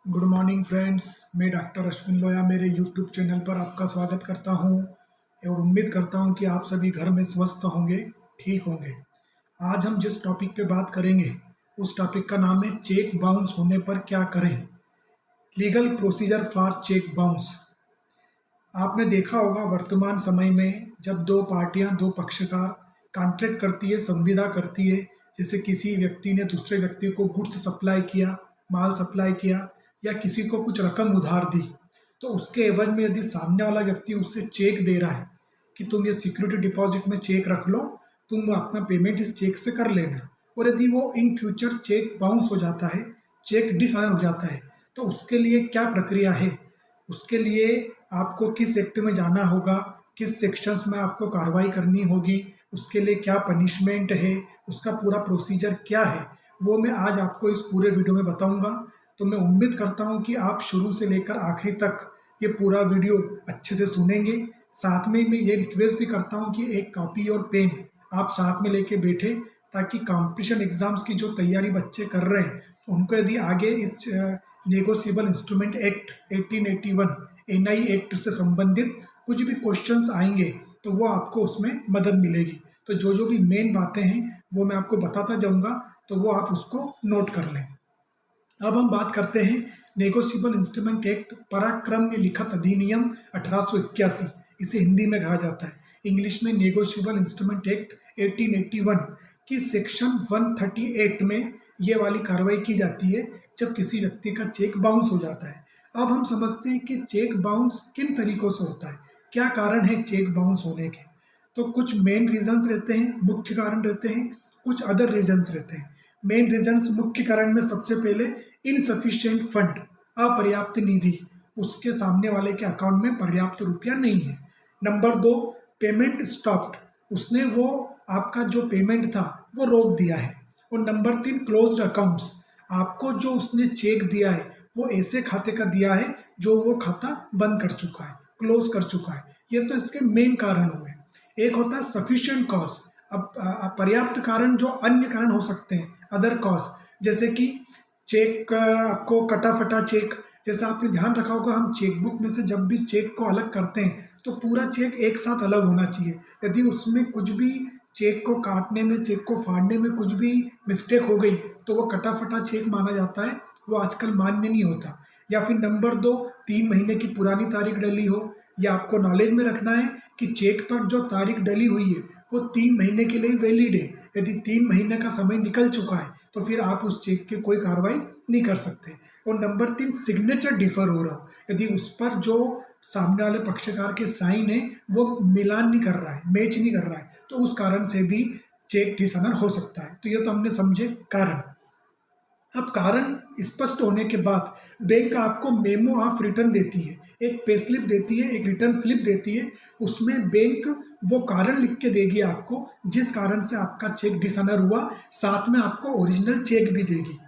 Good morning friends. मैं doctor Ashwin लोया मेरे YouTube channel पर आपका स्वागत करता हूं और उम्मीद करता हूं कि आप सभी घर में स्वस्थ होंगे, ठीक होंगे। आज हम जिस टॉपिक पे बात करेंगे उस टॉपिक का नाम है चेक बाउंस होने पर क्या करें। Legal procedure for cheque bounce. आपने देखा होगा वर्तमान समय में जब दो पार्टियां, दो पक्षकार कॉन्ट्रैक्ट करती है, संविदा करती है, जैसे किसी व्यक्ति ने दूसरे व्यक्ति को गुड्स सप्लाई किया, माल सप्लाई किया या किसी को कुछ रकम उधार दी, तो उसके एवज में यदि सामने वाला व्यक्ति उससे चेक दे रहा है कि तुम ये सिक्योरिटी डिपॉजिट में चेक रख लो, तुम अपना पेमेंट इस चेक से कर लेना, और यदि वो इन फ्यूचर चेक बाउंस हो जाता है, चेक डिसऑनर हो जाता है, तो उसके लिए क्या प्रक्रिया है, उसके लिए आपको किस एक्ट में जाना होगा, किस सेक्शंस में आपको कार्रवाई करनी होगी, उसके लिए क्या पनिशमेंट है, उसका पूरा प्रोसीजर क्या है, वो मैं आज आपको इस पूरे वीडियो में बताऊंगा। तो मैं उम्मीद करता हूं कि आप शुरू से लेकर आखिरी तक ये पूरा वीडियो अच्छे से सुनेंगे। साथ में मैं ये रिक्वेस्ट भी करता हूं कि एक कॉपी और पेन आप साथ में लेके बैठे, ताकि कॉम्पिटिशन एग्जाम्स की जो तैयारी बच्चे कर रहे हैं उनको यदि आगे इस negotiable instrument act 1881 NI act से संबंधित कुछ भी क्वेश्चंस आएंगे तो वो आपको उसमें मदद मिलेगी। तो जो जो भी मेन बातें हैं वो मैं आपको बताता जाऊंगा, तो वो आप उसको नोट कर लें। अब हम बात करते हैं नेगोशिएबल इंस्ट्रूमेंट एक्ट पराक्रम में लिखित अधिनियम 1881, इसे हिंदी में कहा जाता है, इंग्लिश में नेगोशिएबल इंस्ट्रूमेंट एक्ट 1881 की सेक्शन 138 में ये वाली कार्रवाई की जाती है जब किसी व्यक्ति का चेक बाउंस हो जाता है। अब हम समझते हैं कि चेक बाउंस किन तरीकों से होता है, क्या कारण है चेक बाउंस होने के। तो कुछ मेन रीजंस रहते हैं, मुख्य कारण रहते हैं, कुछ अदर रीजंस रहते हैं। मेन रीजंस मुख्य कारण में सबसे पहले इनसफिशिएंट फंड, अपर्याप्त निधि, उसके सामने वाले के अकाउंट में पर्याप्त रुपया नहीं है। नंबर दो, पेमेंट स्टॉप्ड, उसने वो आपका जो पेमेंट था वो रोक दिया है। और नंबर तीन, क्लोज्ड अकाउंट्स, आपको जो उसने चेक दिया है वो ऐसे खाते का दिया है जो वो खाता बंद कर चुका है, क्लोज कर चुका है। ये तो इसके मेन कारण हुए। एक होता है सफिशिएंट कॉज। अब पर्याप्त कारण जो अन्य कारण हो सकते हैं, अदर कॉज, जैसे कि चेक आपको कटा फटा चेक, जैसा आपने ध्यान रखा होगा हम चेकबुक में से जब भी चेक को अलग करते हैं तो पूरा चेक एक साथ अलग होना चाहिए। यदि उसमें कुछ भी चेक को काटने में, चेक को फाड़ने में कुछ भी मिस्टेक हो गई तो वो कटा फटा चेक माना जाता है, वो आजकल मान्य नहीं होता। या फिर नंबर दो, 3 महीने की पुरानी तारीख डली हो, या आपको नॉलेज में रखना है कि चेक पर जो तारीख डली हुई है वो 3 महीने के लिए वैलिड है। यदि 3 महीने का समय निकल चुका है तो फिर आप उस चेक की कोई कार्रवाई नहीं कर सकते। और नंबर तीन, सिग्नेचर डिफर हो रहा हो, यदि उस पर जो सामने वाले पक्षकार के साइन है वो मिलान नहीं कर रहा है, मैच नहीं कर रहा है, तो उस कारण से भी चेक डिसऑनर हो सकता है। तो ये तो हमने समझे कारण। अब कारण स्पष्ट होने के बाद बैंक आपको मेमो ऑफ रिटर्न देती है, एक पे स्लिप देती है, एक रिटर्न स्लिप देती है। उसमें बैंक वो कारण लिख के देगी आपको जिस कारण से आपका चेक डिसऑनर हुआ, साथ में आपको ओरिजिनल चेक भी देगी।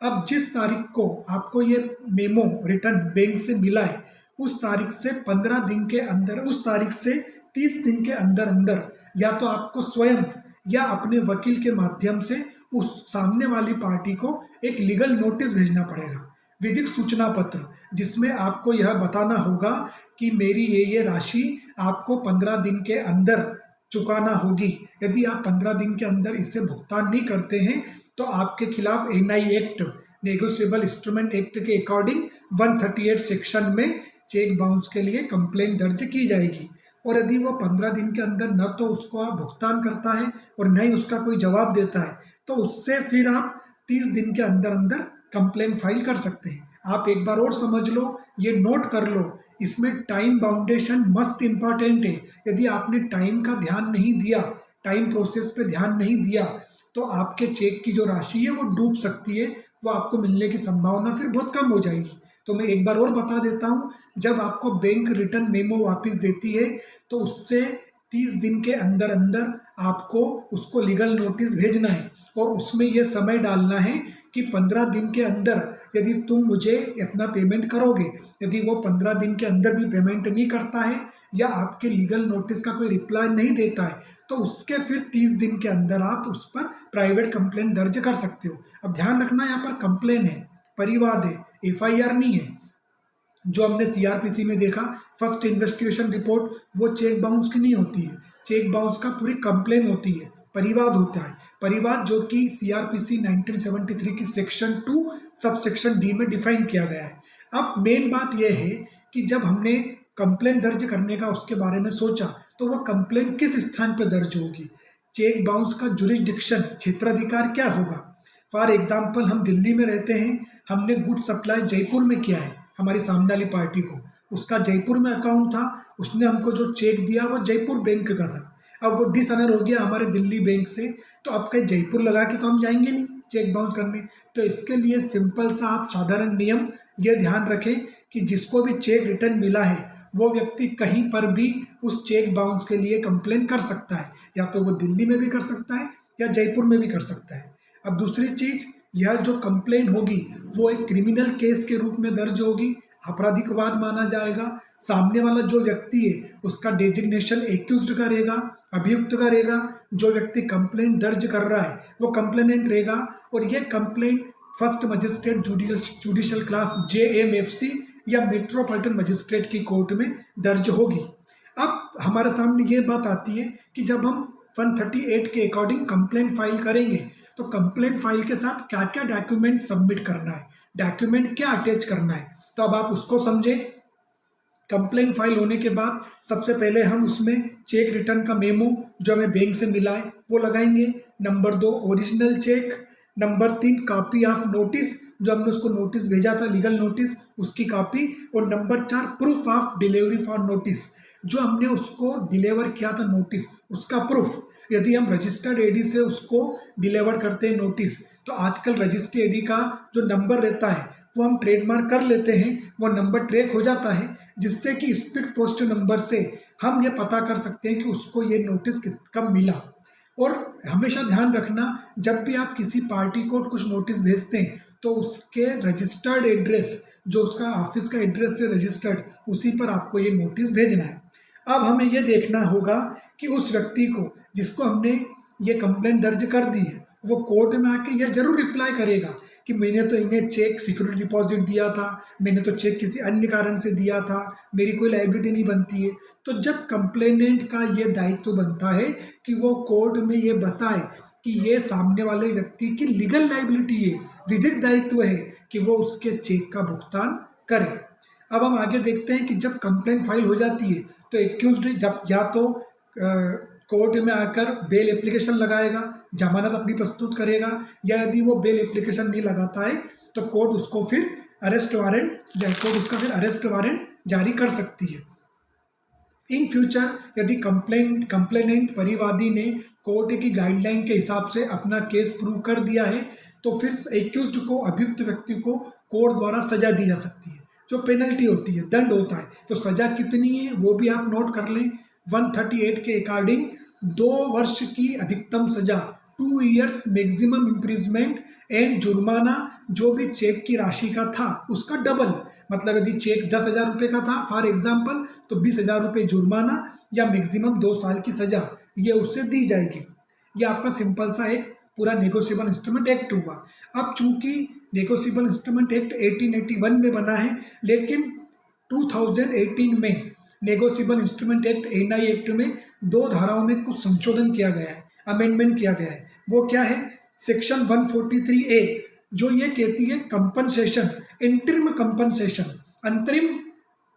अब जिस तारीख को आपको ये मेमो रिटर्न बैंक से मिला है उस तारीख से 15 दिन के अंदर, उस तारीख से 30 दिन के अंदर अंदर या तो आपको स्वयं या अपने वकील के माध्यम से उस सामने वाली पार्टी को एक लीगल नोटिस भेजना पड़ेगा, विधिक सूचना पत्र, जिसमें आपको यह बताना होगा कि मेरी ये राशि आपको 15 दिन के अंदर चुकाना होगी। यदि आप 15 दिन के अंदर इसे भुगतान नहीं करते हैं तो आपके खिलाफ NI act, negotiable instrument act के अकॉर्डिंग 138 सेक्शन में चेक बाउंस के लिए कंप्लेंट दर्ज की जाएगी। और यदि वो 15 दिन के अंदर न तो उसको भुगतान करता है और न ही उसका कोई जवाब देता है तो उससे फिर आप 30 दिन के अंदर अंदर कंप्लेंट फाइल कर सकते हैं। आप एक बार और समझ लो, ये नोट कर लो, इसमें टाइम बाउंडेशन मस्ट इम्पॉर्टेंट है। यदि आपने टाइम का ध्यान नहीं दिया, टाइम प्रोसेस पे ध्यान नहीं दिया, तो आपके चेक की जो राशि है वो डूब सकती है, वो आपको मिलने की संभावना फिर बहुत कम हो जाएगी। तो मैं एक बार और बता देता हूँ, जब आपको बैंक रिटर्न मेमो वापस देती है तो उससे 30 दिन के अंदर अंदर आपको उसको लीगल नोटिस भेजना है, और उसमें यह समय डालना है कि 15 दिन के अंदर यदि तुम मुझे इतना पेमेंट करोगे। यदि वो 15 दिन के अंदर भी पेमेंट नहीं करता है या आपके लीगल नोटिस का कोई रिप्लाई नहीं देता है तो उसके फिर 30 दिन के अंदर आप उस पर प्राइवेट कंप्लेंट दर्ज कर सकते हो। अब ध्यान रखना, यहाँ पर कंप्लेन है, परिवाद है, एफआईआर नहीं है। जो हमने सीआरपीसी में देखा फर्स्ट इन्वेस्टिगेशन रिपोर्ट, वो चेक बाउंस की नहीं होती है, चेक बाउंस का पूरी कंप्लेन होती है, परिवाद होता है। परिवाद जो कि सीआरपीसी 1973 की सेक्शन 2 सब सेक्शन डी में डिफाइन किया गया है। अब मेन बात यह है कि जब हमने कंप्लेन दर्ज करने का उसके बारे में सोचा तो वह कंप्लेन किस स्थान पर दर्ज होगी, चेक बाउंस का जुरिस्डिक्शन क्षेत्राधिकार क्या होगा। फॉर एग्जाम्पल हम दिल्ली में रहते हैं, हमने गुड सप्लाई जयपुर में किया है, हमारी सामने वाली पार्टी को उसका जयपुर में अकाउंट था, उसने हमको जो चेक दिया वो जयपुर बैंक का था। अब वो डिसऑनर हो गया हमारे दिल्ली बैंक से, तो अब कहीं जयपुर लगा के तो हम जाएंगे नहीं चेक बाउंस करने। तो इसके लिए सिंपल सा आप साधारण नियम ये ध्यान रखें कि जिसको भी चेक रिटर्न मिला है वो व्यक्ति कहीं पर भी उस चेक बाउंस के लिए कंप्लेन कर सकता है, या तो वो दिल्ली में भी कर सकता है या जयपुर में भी कर सकता है। अब दूसरी चीज़, यह जो कंप्लेन होगी वो एक क्रिमिनल केस के रूप में दर्ज होगी, आपराधिकवाद माना जाएगा। सामने वाला जो व्यक्ति है उसका डेजिग्नेशन एक्यूज्ड का रहेगा, अभियुक्त का रहेगा। जो व्यक्ति कंप्लेंट दर्ज कर रहा है वो कंप्लेनेंट रहेगा, और ये complaint first magistrate judicial class JMFC या मेट्रोपॉलिटन मजिस्ट्रेट की कोर्ट में दर्ज होगी। अब हमारे सामने ये बात आती है कि जब हम 138 के अकॉर्डिंग कंप्लेंट फाइल करेंगे तो कंप्लेंट फाइल के साथ क्या क्या डॉक्यूमेंट सबमिट करना है, डॉक्यूमेंट क्या अटैच करना है, तो अब आप उसको समझें। कंप्लेंट फाइल होने के बाद सबसे पहले हम उसमें चेक रिटर्न का मेमो जो हमें बैंक से मिला है वो लगाएंगे। Number 2 original cheque. Number 3 copy of notice, जो हमने उसको नोटिस भेजा था लीगल नोटिस उसकी कॉपी। और number 4 proof of delivery for notice, जो हमने उसको डिलीवर किया था नोटिस उसका प्रूफ। यदि हम रजिस्टर्ड एडी से उसको डिलीवर करते हैं नोटिस, तो आजकल रजिस्टर्ड एडी का जो नंबर रहता है वो हम ट्रेडमार्क कर लेते हैं, वो नंबर ट्रैक हो जाता है, जिससे कि स्पीड पोस्ट नंबर से हम ये पता कर सकते हैं कि उसको ये नोटिस कब मिला। और हमेशा ध्यान रखना, जब भी आप किसी पार्टी को कुछ नोटिस भेजते हैं तो उसके रजिस्टर्ड एड्रेस, जो उसका ऑफिस का एड्रेस है रजिस्टर्ड, उसी पर आपको ये नोटिस भेजना है। अब हमें ये देखना होगा कि उस व्यक्ति को जिसको हमने ये कंप्लेंट दर्ज कर दी है वो कोर्ट में आके यह जरूर रिप्लाई करेगा कि मैंने तो इन्हें चेक सिक्योरिटी डिपॉजिट दिया था, मैंने तो चेक किसी अन्य कारण से दिया था, मेरी कोई लायबिलिटी नहीं बनती है। तो जब कंप्लेनेंट का ये दायित्व बनता है कि वो कोर्ट में ये बताए कि ये सामने वाले व्यक्ति की लीगल लायबिलिटी है, विधिक दायित्व है कि वो उसके चेक का भुगतान करे। अब हम आगे देखते हैं कि जब कंप्लेंट फाइल हो जाती है तो एक्यूज्ड जब या तो कोर्ट में आकर बेल एप्लीकेशन लगाएगा, जमानत अपनी प्रस्तुत करेगा, या यदि वो बेल एप्लीकेशन नहीं लगाता है तो कोर्ट उसको फिर अरेस्ट वारंट जारी कर सकती है। इन फ्यूचर यदि कंप्लेनेंट परिवादी ने कोर्ट की गाइडलाइन के हिसाब से अपना केस प्रूव कर दिया है तो फिर एक्यूज्ड को, अभियुक्त व्यक्ति को कोर्ट द्वारा सजा दी जा सकती है, जो पेनल्टी होती है, दंड होता है। तो सजा कितनी है वो भी आप नोट कर लें। 138 के अकॉर्डिंग 2 वर्ष की अधिकतम सजा, 2 इयर्स मैक्सिमम इम्प्रिजमेंट एंड जुर्माना जो भी चेक की राशि का था उसका डबल, मतलब यदि चेक 10,000 रुपये का था फॉर एग्जाम्पल तो 20,000 रुपये जुर्माना या मैक्सिमम 2 साल की सजा ये उससे दी जाएगी। ये आपका सिंपल सा एक पूरा नेगोशिएबल इंस्ट्रूमेंट एक्ट हुआ। अब चूंकि नेगोशिएबल इंस्ट्रूमेंट एक्ट 1881 में बना है, लेकिन 2018 में negotiable instrument act NI act में 2 धाराओं में कुछ संशोधन किया गया है, अमेंडमेंट किया गया है। वो क्या है? सेक्शन 143A जो ये कहती है कंपनसेशन, इंटरिम कंपनसेशन, अंतरिम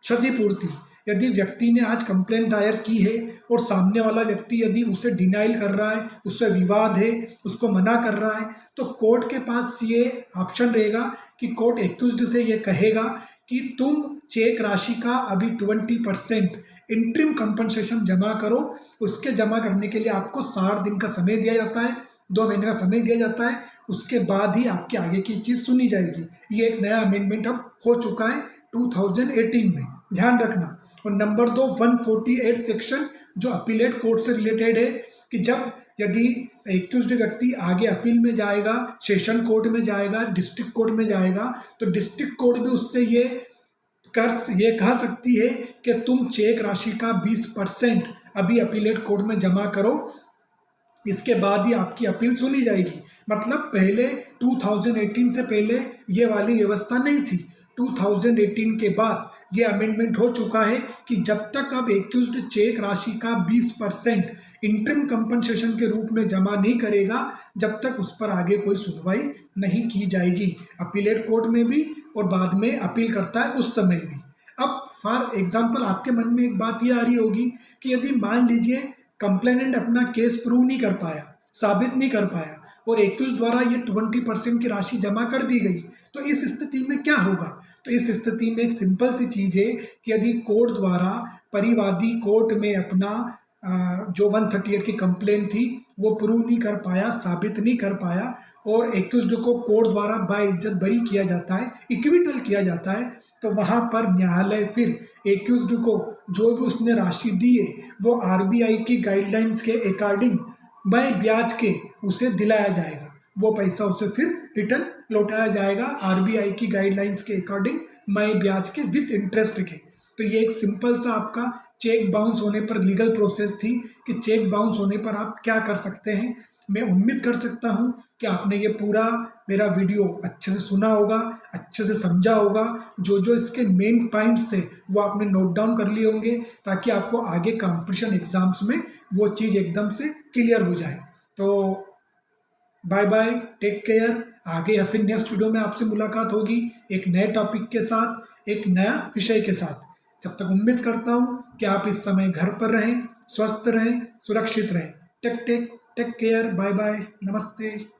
क्षतिपूर्ति। यदि व्यक्ति ने आज कंप्लेंट दायर की है और सामने वाला व्यक्ति यदि उसे डिनाइल कर रहा है, उससे विवाद है, उसको मना कर रहा है, तो कोर्ट के पास ये ऑप्शन रहेगा कि कोर्ट एक्यूज्ड से ये कहेगा कि तुम चेक राशि का अभी 20% इंटरिम कंपनसेशन जमा करो। उसके जमा करने के लिए आपको 60 दिन का समय दिया जाता है, 2 महीने का समय दिया जाता है, उसके बाद ही आपके आगे की चीज़ सुनी जाएगी। ये एक नया अमेंडमेंट अब हो चुका है 2018 में, ध्यान रखना। और नंबर 2 148 सेक्शन जो अपीलेट कोर्ट से रिलेटेड है कि जब यदि एक्यूज्ड व्यक्ति आगे अपील में जाएगा, सेशन कोर्ट में जाएगा, डिस्ट्रिक्ट कोर्ट में जाएगा, तो डिस्ट्रिक्ट कोर्ट भी उससे ये कह सकती है कि तुम चेक राशि का 20% अभी अपीलेट कोर्ट में जमा करो, इसके बाद ही आपकी अपील सुनी जाएगी। मतलब पहले 2018 से पहले ये वाली व्यवस्था नहीं थी। 2018 के बाद ये अमेंडमेंट हो चुका है कि जब तक अब एक्यूज्ड चेक राशि का 20% इंटरिम कंपनसेशन के रूप में जमा नहीं करेगा, जब तक उस पर आगे कोई सुनवाई नहीं की जाएगी, अपीलेट कोर्ट में भी और बाद में अपील करता है उस समय भी। अब फॉर एग्जाम्पल आपके मन में एक बात ये आ रही होगी कि यदि मान लीजिए कंप्लेनेंट अपना केस प्रूव नहीं कर पाया, साबित नहीं कर पाया और एक्यूज द्वारा ये 20% की राशि जमा कर दी गई, तो इस स्थिति में क्या होगा? तो इस स्थिति में एक सिंपल सी चीज़ है कि यदि कोर्ट द्वारा परिवादी कोर्ट में अपना जो 138 की कंप्लेन थी वो प्रूव नहीं कर पाया, साबित नहीं कर पाया और एक्यूज्ड को कोर्ट द्वारा बाइज्जत बरी किया जाता है, इक्विटल किया जाता है, तो वहाँ पर न्यायालय फिर एक्यूज्ड को जो भी उसने राशि दी है वो आरबीआई की गाइडलाइंस के अकॉर्डिंग बाय ब्याज के उसे दिलाया जाएगा। वो पैसा उसे फिर रिटर्न लौटाया जाएगा आरबीआई की गाइडलाइंस के अकॉर्डिंग मई ब्याज के विद इंटरेस्ट के। तो ये एक सिंपल सा आपका चेक बाउंस होने पर लीगल प्रोसेस थी कि चेक बाउंस होने पर आप क्या कर सकते हैं। मैं उम्मीद कर सकता हूँ कि आपने ये पूरा मेरा वीडियो अच्छे से सुना होगा, अच्छे से समझा होगा, जो जो इसके मेन पॉइंट्स थे वो आपने नोट डाउन कर लिए होंगे ताकि आपको आगे कंपटीशन एग्जाम्स में वो चीज़ एकदम से क्लियर हो जाए। तो बाय बाय, टेक केयर। आगे या फिर नेक्स्ट वीडियो में आपसे मुलाकात होगी एक नए टॉपिक के साथ, एक नया विषय के साथ। जब तक उम्मीद करता हूँ कि आप इस समय घर पर रहें, स्वस्थ रहें, सुरक्षित रहें। टेक केयर, बाय बाय, नमस्ते।